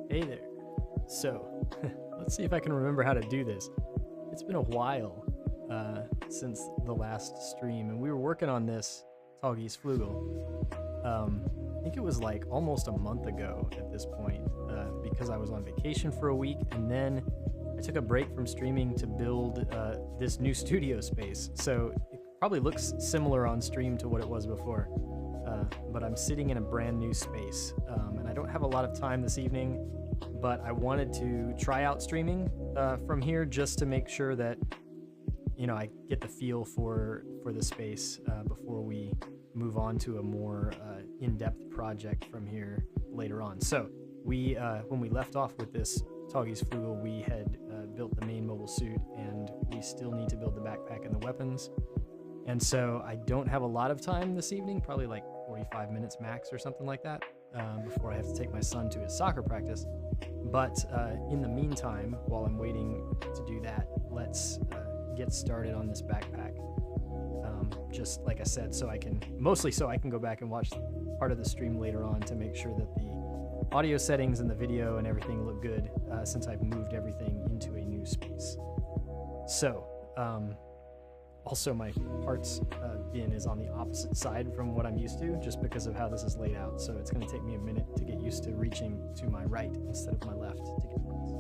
Hey there. So, let's see if I can remember how to do this. It's been a while since the last stream, and we were working on this Tallgeese Flugel. I think it was like almost a month ago at this point, because I was on vacation for a week, and then I took a break from streaming to build this new studio space. So it probably looks similar on stream to what it was before, but I'm sitting in a brand new space, and I don't have a lot of time this evening, but I wanted to try out streaming from here just to make sure that, you know, I get the feel for the space before we move on to a more in-depth project from here later on. So we, when we left off with this Tallgeese Flugel, we had built the main mobile suit, and we still need to build the backpack and the weapons. And so I don't have a lot of time this evening, probably like 45 minutes max or something like that, before I have to take my son to his soccer practice. But in the meantime, while I'm waiting to do that, let's get started on this backpack. Just like I said, mostly so I can go back and watch part of the stream later on to make sure that the audio settings and the video and everything look good, since I've moved everything into a new space. So, also my parts bin is on the opposite side from what I'm used to, just because of how this is laid out. So it's going to take me a minute to get used to reaching to my right instead of my left to get parts.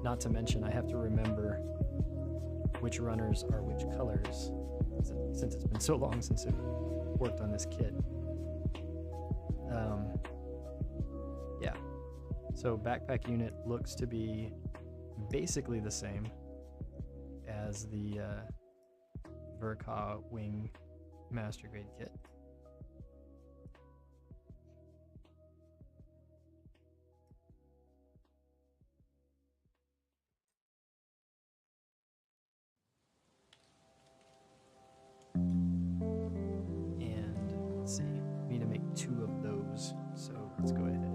Not to mention, I have to remember which runners are which colors, since it's been so long since I've worked on this kit. Yeah. So backpack unit looks to be basically the same as the Verka Wing Master Grade kit. And let's see, we need to make 2 of those. So let's go ahead and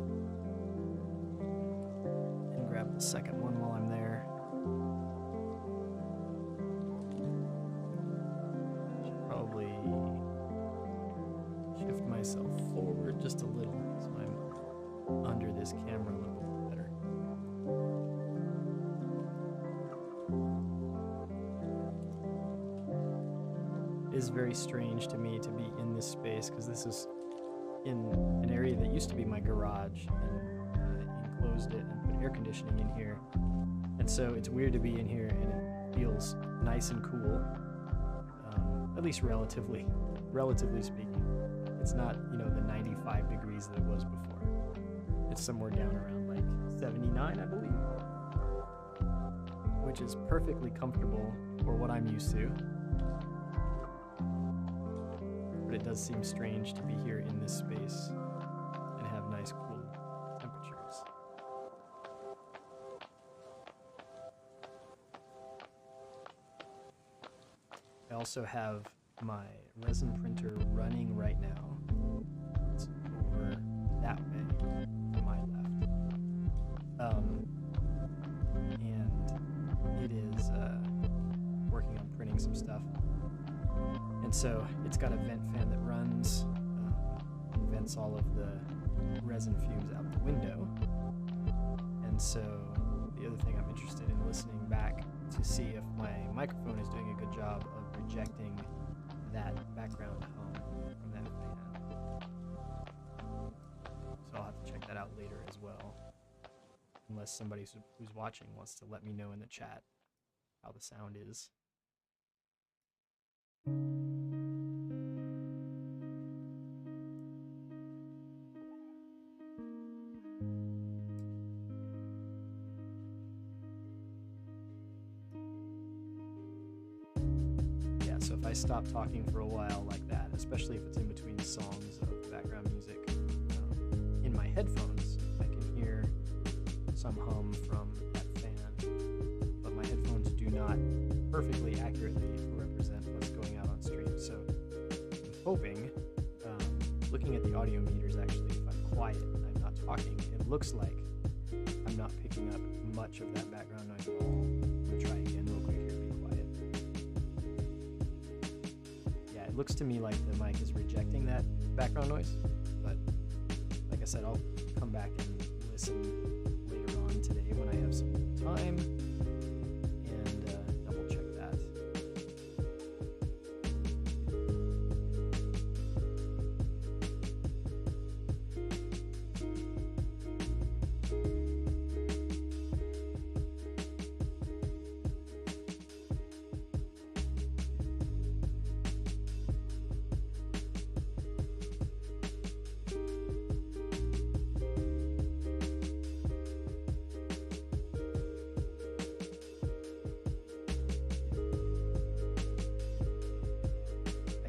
grab the second one while I'm there. Should probably shift myself forward just a little so I'm under this camera a little bit better. It is very strange to me to be in this space, because this is in an area that used to be my garage, and enclosed it and put air conditioning in here. And so it's weird to be in here, and it feels nice and cool, at least relatively speaking. It's not, you know, the 95 degrees that it was before. It's somewhere down around like 79, I believe, which is perfectly comfortable for what I'm used to. But it does seem strange to be here in this space and have nice cool temperatures. I also have my resin printer running right now. It's over that way to my left. And it is working on printing some stuff. And so it's got a vent fan that runs, vents all of the resin fumes out the window. And so the other thing I'm interested in listening back to see if my microphone is doing a good job of rejecting that background hum from that fan. So I'll have to check that out later as well, unless somebody who's watching wants to let me know in the chat how the sound is. I stop talking for a while like that, especially if it's in between songs of background music. In my headphones, I can hear some hum from that fan, but my headphones do not perfectly accurately represent what's going out on stream. So I'm hoping, looking at the audio meters actually, if I'm quiet and I'm not talking, it looks like I'm not picking up much of that background noise at all. I'm gonna try again real quick here, be quiet. Yeah, it looks to me like the mic is rejecting that background noise, but like I said, I'll come back and listen later on today when I have some time and double check that.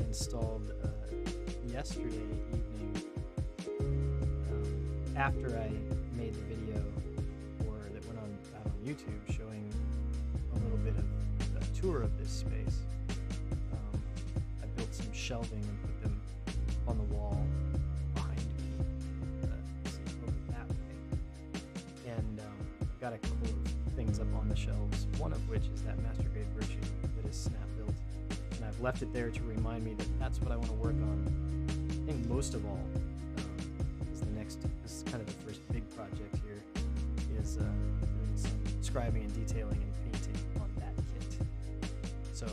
Installed yesterday evening after I made the video that went out on YouTube showing a little bit of a tour of this space. I built some shelving and put them on the wall behind me, over that way, and I've got a couple of things up on the shelves, one of which is that master grade virtue that is snap built. And I've left it there to remind me that that's what I want to work on. I think most of all this is kind of the first big project here, is doing some scribing and detailing and painting on that kit. So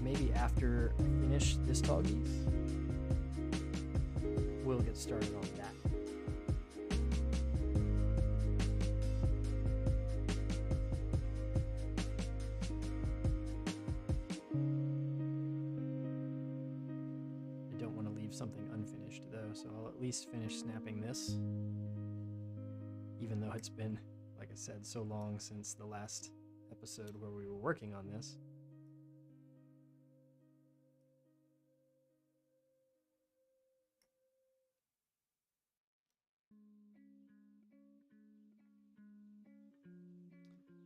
maybe after I finish this Tallgeese, we'll get started on that. Something unfinished though, so I'll at least finish snapping this, even though it's been, like I said, so long since the last episode where we were working on this.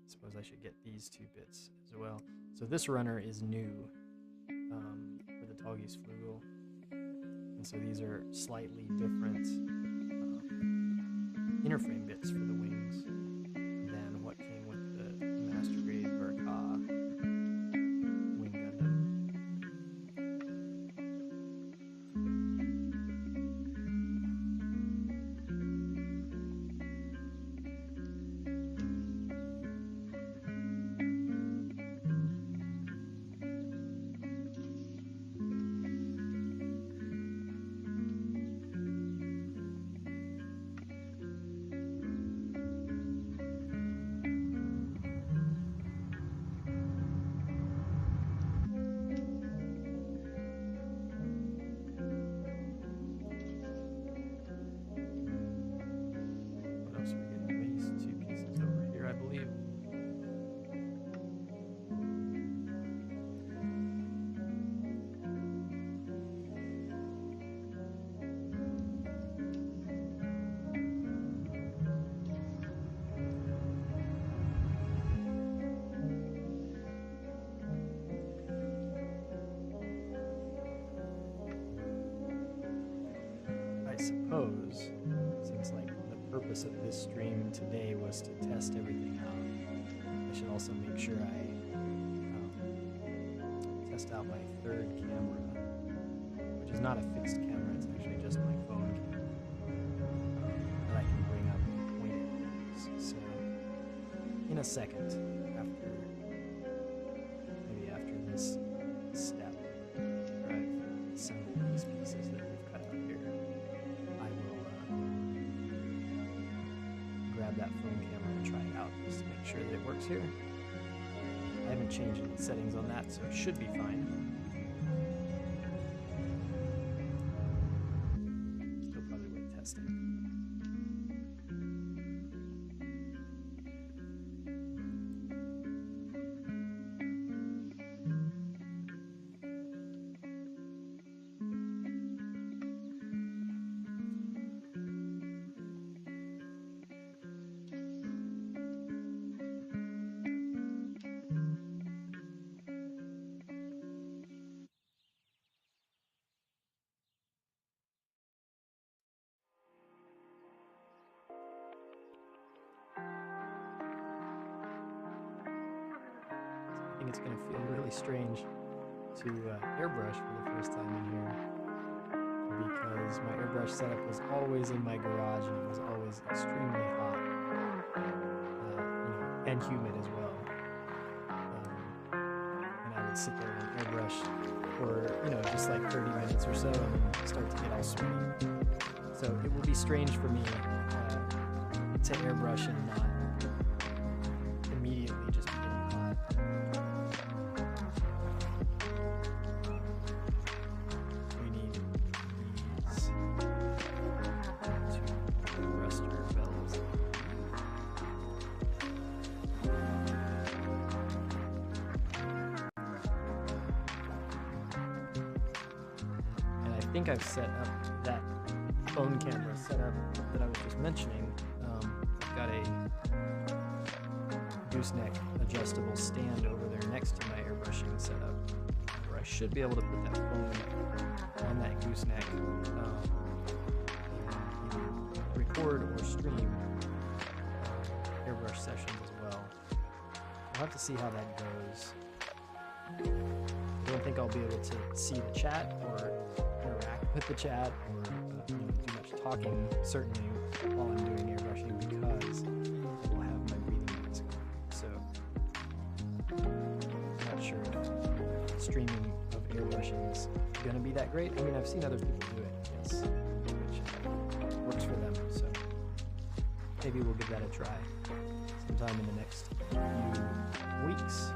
Suppose I should get these two bits as well. So this runner is new for the Tallgeese Flugel. And so these are slightly different interframe bits for the wings than what came with the master grade Verka wing Gundam. Suppose, since like the purpose of this stream today was to test everything out, I should also make sure I test out my third camera, which is not a fixed camera, it's actually just my phone camera that I can bring up and point at things. So in a second, maybe after this step where I've assembled these pieces that we've cut out here, grab that phone camera and try it out just to make sure that it works here. I haven't changed any settings on that, so it should be fine. Still probably worth testing. it's going to feel really strange to airbrush for the first time in here, because my airbrush setup was always in my garage and it was always extremely hot, and humid as well. And I would sit there and airbrush for, just like 30 minutes or so and then start to get all sweaty. So it will be strange for me to airbrush and not immediately just be getting hot. We need these two thruster valves. And I think I've set up that phone camera setup that I was just mentioning. I've got a gooseneck adjustable stand over there next to my airbrushing setup, where I should be able to put that phone on that gooseneck and either record or stream airbrush sessions as well. I'll have to see how that goes. I don't think I'll be able to see the chat or interact with the chat or do much talking, certainly while I'm doing airbrushing, because I'll have my breathing mask on. So I'm not sure if streaming of airbrushing is going to be that great. I mean, I've seen other people do it, yes, which works for them. So maybe we'll give that a try sometime in the next few weeks.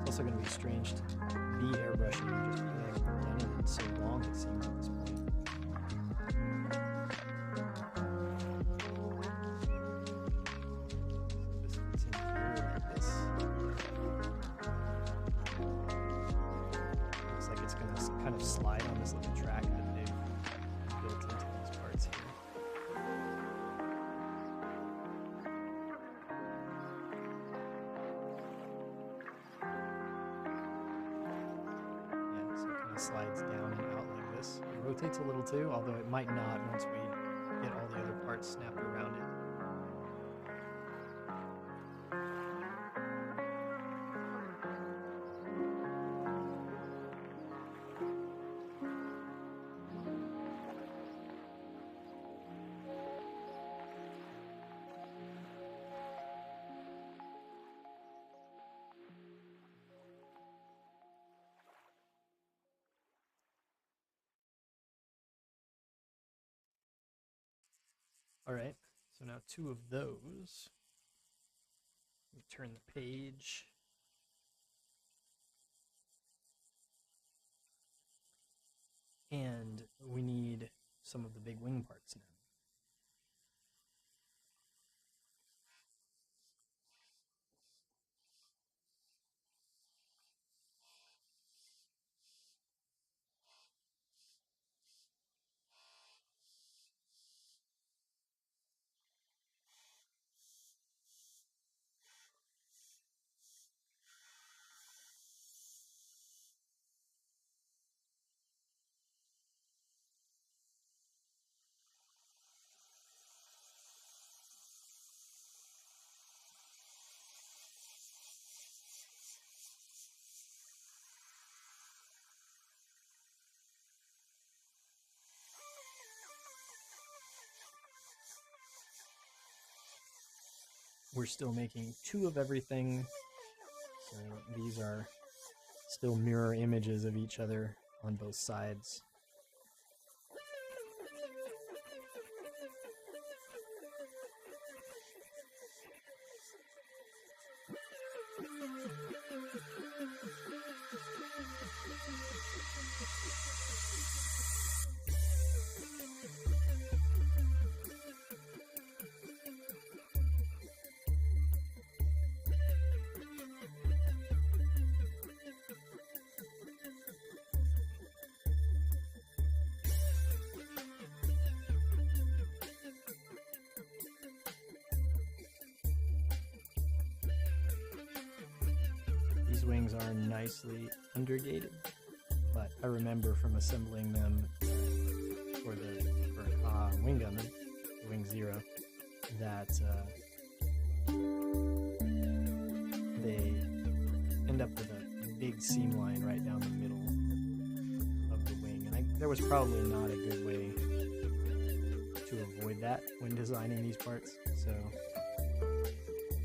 It's also going to be strange to be airbrushing just because I've done it in so long, it seems, at this point. This fits in here like this. Looks like it's going to kind of slide on this little track that they've built into these parts here. Slides down and out like this. It rotates a little too, although it might not once we get all the other parts snapped around it. All right, so now two of those. We turn the page. And we need some of the big wing parts now. We're still making two of everything, so these are still mirror images of each other on both sides. These wings are nicely undergated, but I remember from assembling them for Wing Gunman, Wing Zero, that they end up with a big seam line right down the middle of the wing. And there was probably not a good way to avoid that when designing these parts. So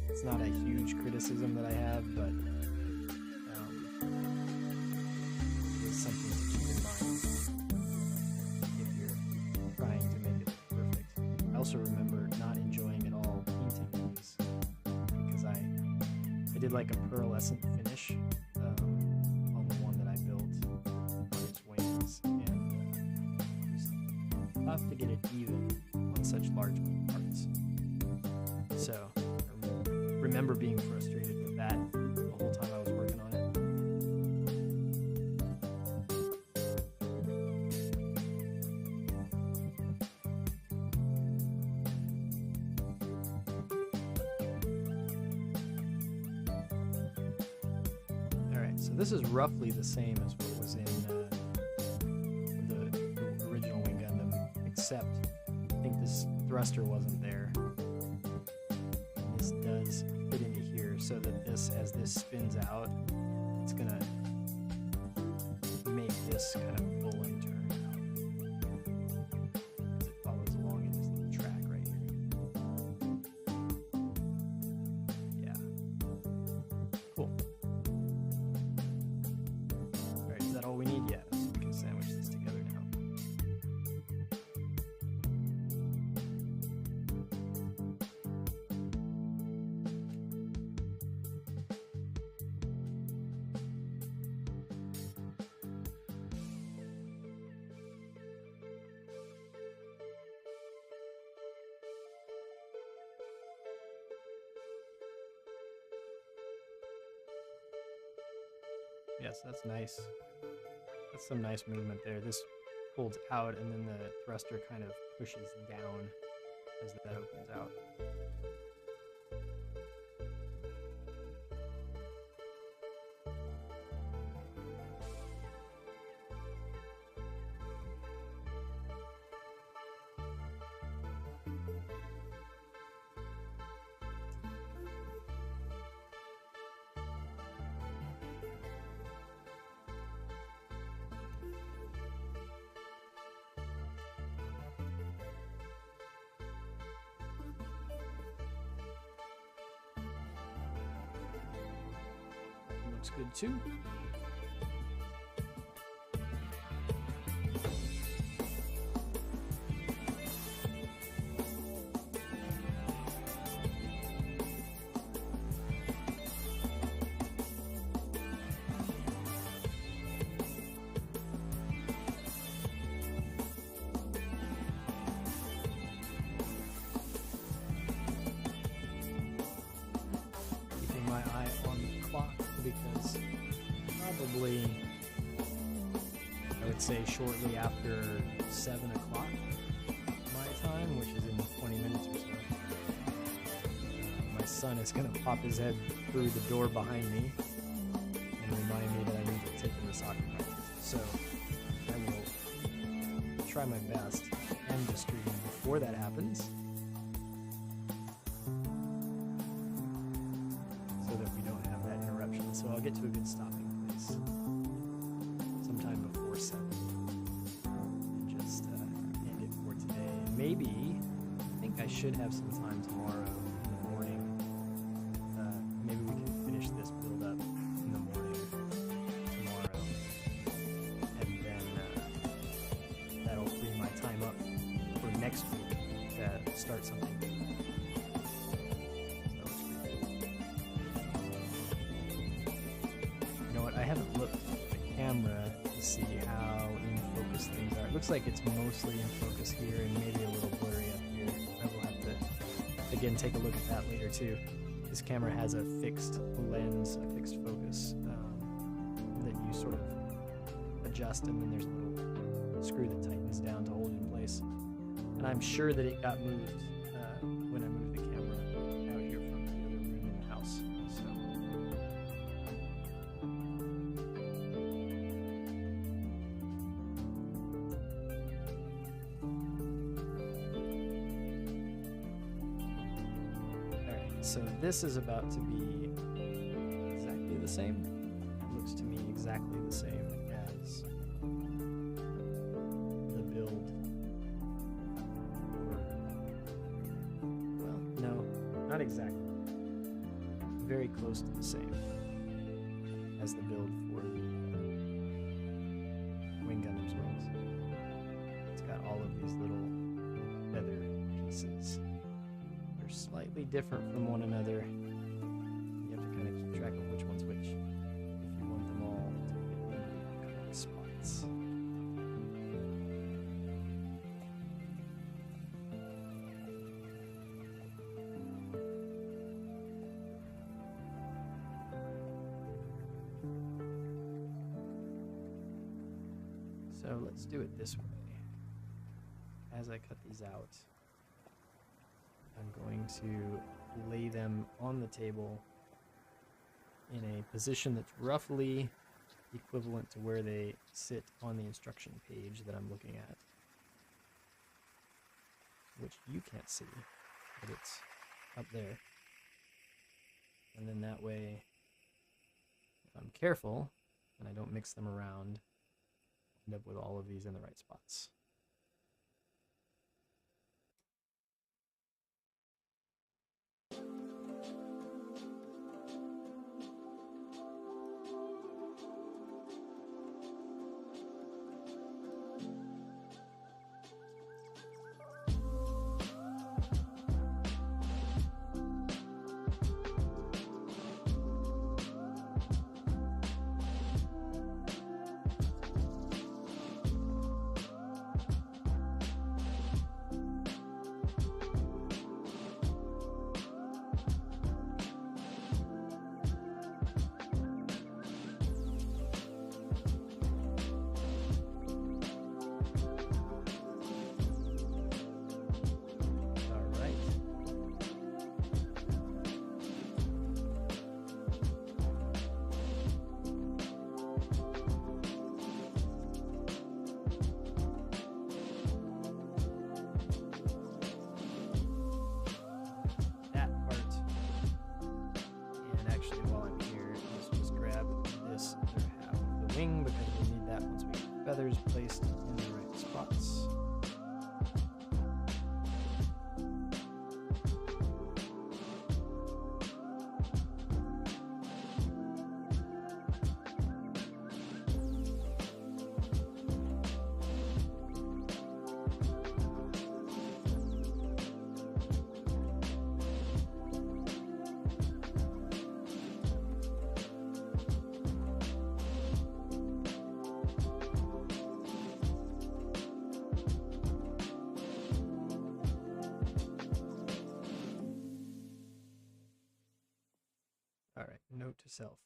it's not a huge criticism that I have, but it is something to keep in mind if you're trying to make it perfect. I also remember not enjoying at all painting these because I did like a pearlescent finish on the one that I built on its wings, and it was tough to get it even on such large parts. So I remember being frustrated with that the whole time I was working on it. Alright, so this is roughly the same as what was in the original Wing Gundam, except I think this thruster wasn't there. This does fit into here, so that this, as this spins out, it's gonna make this kind of pull and turn out as it follows along in this little track right here. Yeah. Cool. Alright, is that all we need yet? So we can sandwich this together now. Yes, that's nice. That's some nice movement there. This folds out and then the thruster kind of pushes down as that opens out. Looks good too. Keeping my eye on the clock, because probably, I would say shortly after 7 o'clock my time, which is in 20 minutes or so, my son is going to pop his head through the door behind me and remind me that I need to take him to soccer practice. So I will try my best to end the stream before that happens, so that we don't have that interruption. So I'll get to a good stopping place sometime before 7 and just end it for today. And maybe, I think I should have some time tomorrow in the morning. Maybe we can finish this build up in the morning tomorrow, and then that'll free my time up for next week to start something. I haven't looked at the camera to see how in focus things are. It looks like it's mostly in focus here and maybe a little blurry up here. I will have to, again, take a look at that later too. This camera has a fixed lens, a fixed focus that you sort of adjust, and then there's a little screw that tightens down to hold it in place. And I'm sure that it got moved when I moved the camera out here from the other room in the house. So. So this is about to be exactly the same. It looks to me exactly the same as the build. Well, no, not exactly. Very close to the same as the build for the Wing Gundam's wings. It's got all of these little feather pieces. They're slightly different from one another. You have to kind of keep track of which one's which if you want them all to fit in correct spots. So let's do it this way. As I cut these out, I'm going to lay them on the table in a position that's roughly equivalent to where they sit on the instruction page that I'm looking at, which you can't see, but it's up there. And then that way, if I'm careful and I don't mix them around, end up with all of these in the right spots. Because we'll need that once we get the feathers placed in the right spots. Alright, note to self.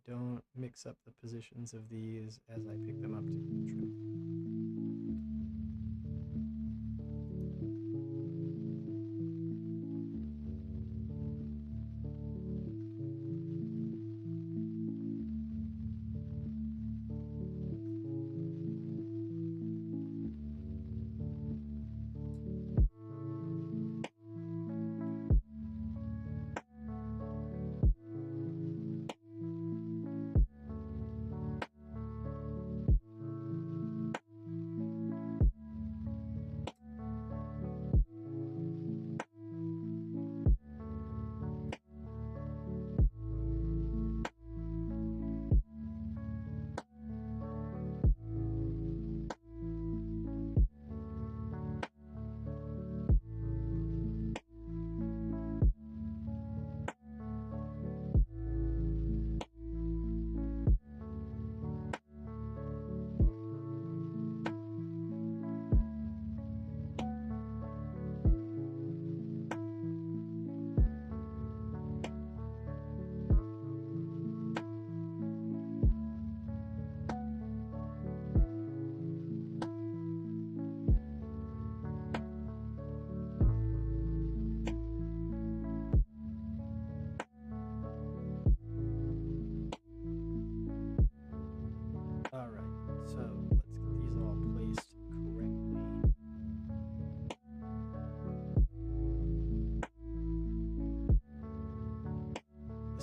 Don't mix up the positions of these as I pick them up to trim.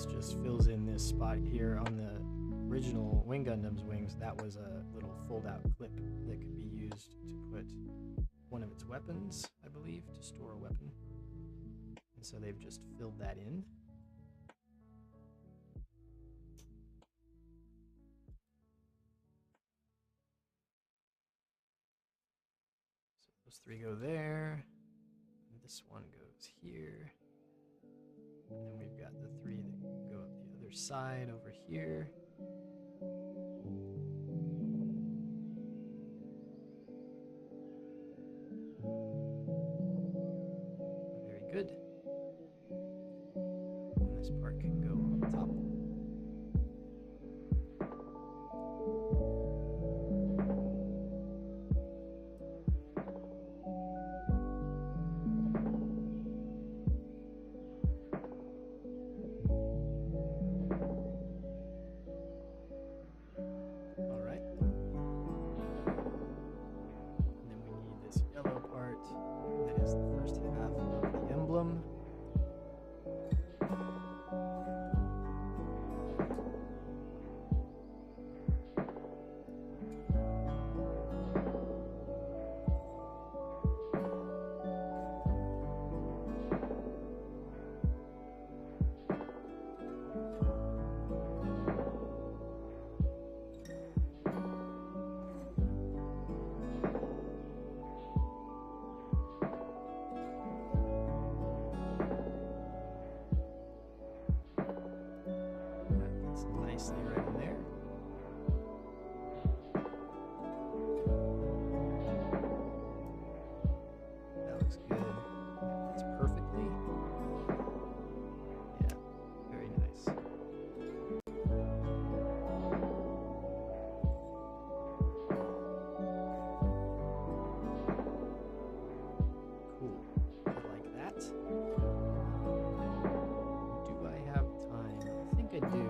this just fills in this spot here on the original Wing Gundam's wings. That was a little fold-out clip that could be used to put one of its weapons, I believe, to store a weapon. And so they've just filled that in. So those three go there. This one goes here. And then we've got the three that go up the other side over here. Very good. And this part can go on top. Right in there. That looks good. That's perfectly. Yeah, very nice. Cool. I like that. Do I have time? I think I do.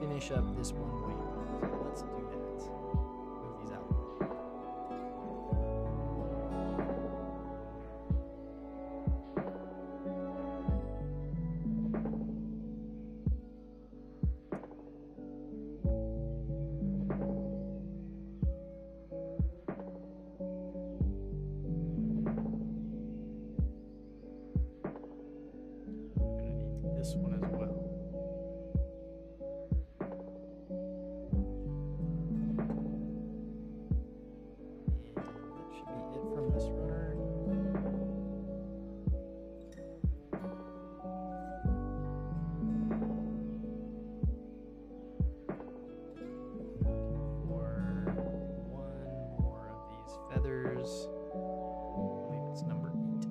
Finish up this one wing. So let's do that. Move these out. I'm gonna need this one as well. Feathers. I believe it's number 8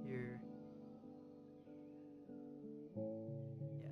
here. Yeah.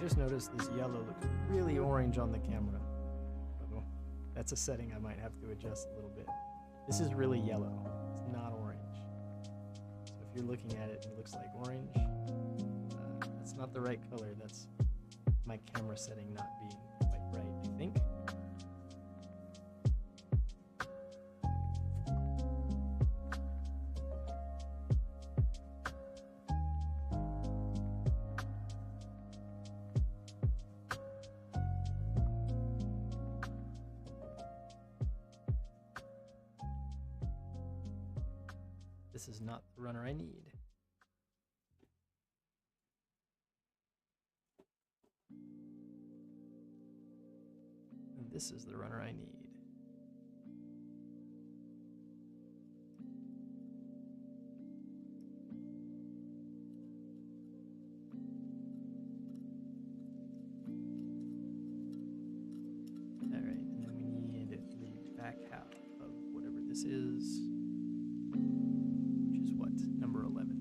Just noticed this yellow looks really orange on the camera. Oh, that's a setting I might have to adjust a little bit. This is really yellow. It's not orange. you're looking at it, it looks like orange. That's not the right color. That's my camera setting not being quite right, I think. This is not the runner I need. And this is the runner I need. All right, and then we need the back half of whatever this is. Number 11.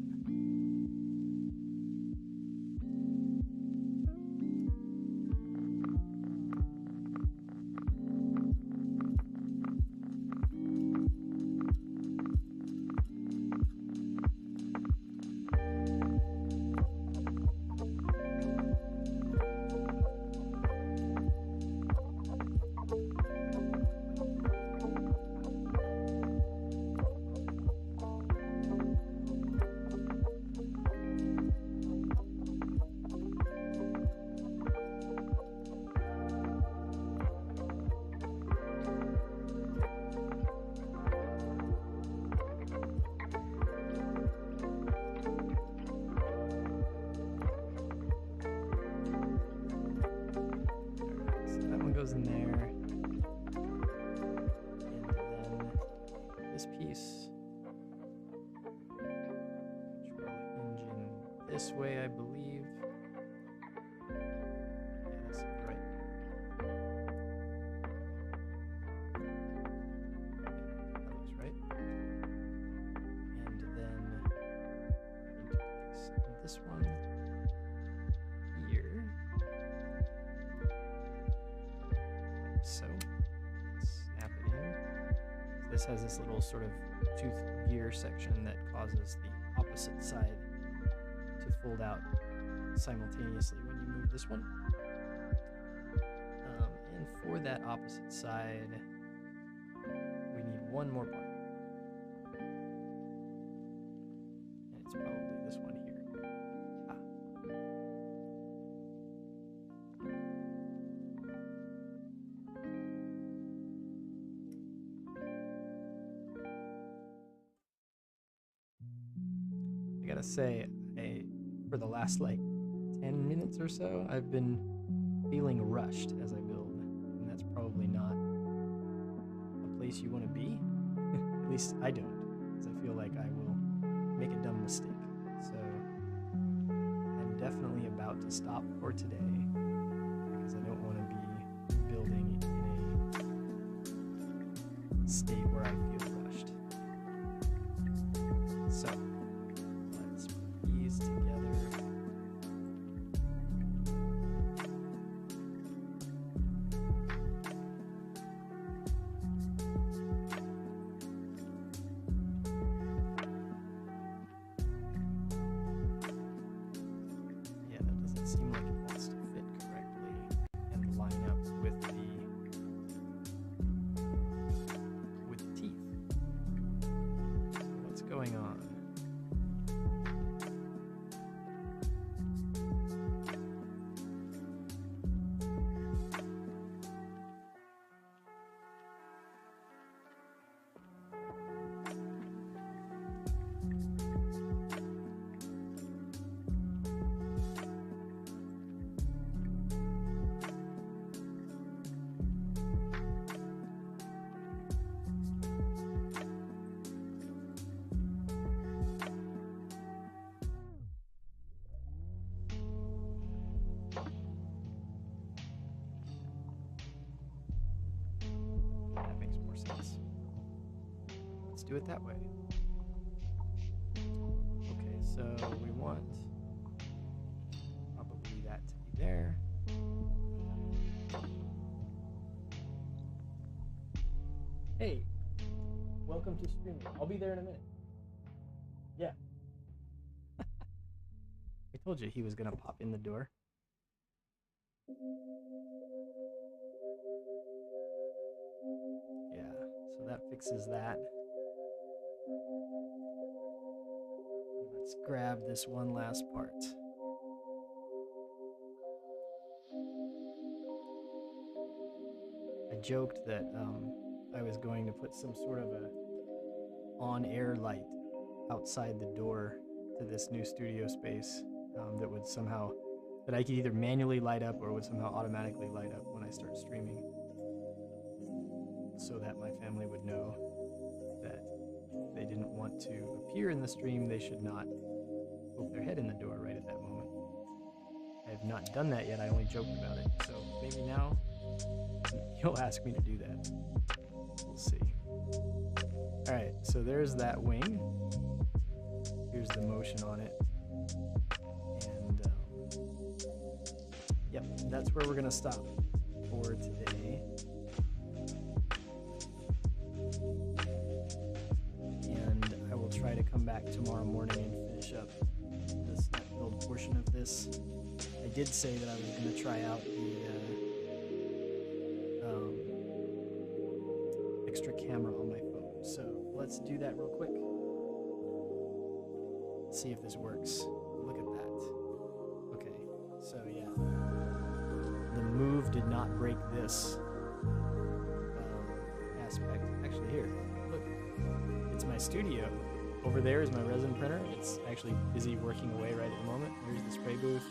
Goes in there, and then this piece, control engine this way, I believe. Yeah, that's right. That looks right. And then into place. And this one here. So snap it in. So this has this little sort of tooth gear section that causes the opposite side to fold out simultaneously when you move this one. And for that opposite side, we need one more part. And it's probably this one here. I gotta say, for the last like 10 minutes or so, I've been feeling rushed as I build, and that's probably not a place you want to be. At least I don't, because I feel like I will make a dumb mistake. So I'm definitely about to stop for today, because I don't want to be building in a state where I feel rushed. So let's put these together. Yeah, that doesn't seem like it wants to fit correctly and line up with the teeth. So what's going on? That makes more sense. Let's do it that way. Okay, so we want probably that to be there. Hey, welcome to streaming. I'll be there in a minute. Yeah, I told you he was gonna pop in the door. Yeah, so that fixes that. Let's grab this one last part. I joked that I was going to put some sort of a on-air light outside the door to this new studio space that would somehow, that I could either manually light up or would somehow automatically light up when I start streaming, so that my family would know that if they didn't want to appear in the stream, they should not poke their head in the door right at that moment. I have not done that yet, I only joked about it, so maybe now you'll ask me to do that. We'll see. Alright, so there's that wing. Here's the motion on it. And, yep, that's where we're going to stop for today. And I will try to come back tomorrow morning and finish up this build portion of this. I did say that I was going to try out the extra camera on my phone. So let's do that real quick. Let's see if this works. Look at that. Okay, so yeah. The move did not break this aspect. Actually, here, look. It's my studio. Over there is my resin printer. It's actually busy working away right at the moment. Here's the spray booth.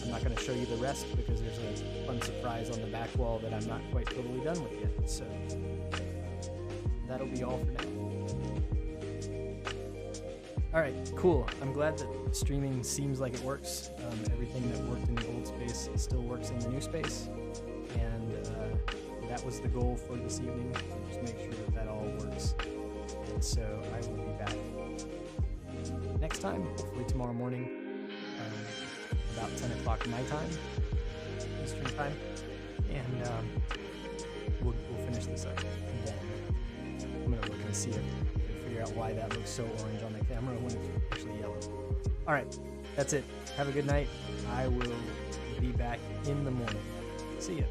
I'm not going to show you the rest because there's a fun surprise on the back wall that I'm not quite totally done with yet. So that'll be all for now. Alright, cool. I'm glad that streaming seems like it works. Everything that worked in the old space still works in the new space. And that was the goal for this evening, to just make sure that that all works. And so I will be back next time, hopefully tomorrow morning, about 10 o'clock my time, Eastern time, and we'll finish this up. And then I'm going to look and see it, figure out why that looks so orange on the camera when it's actually yellow. All right, that's it. Have a good night. I will be back in the morning. See ya.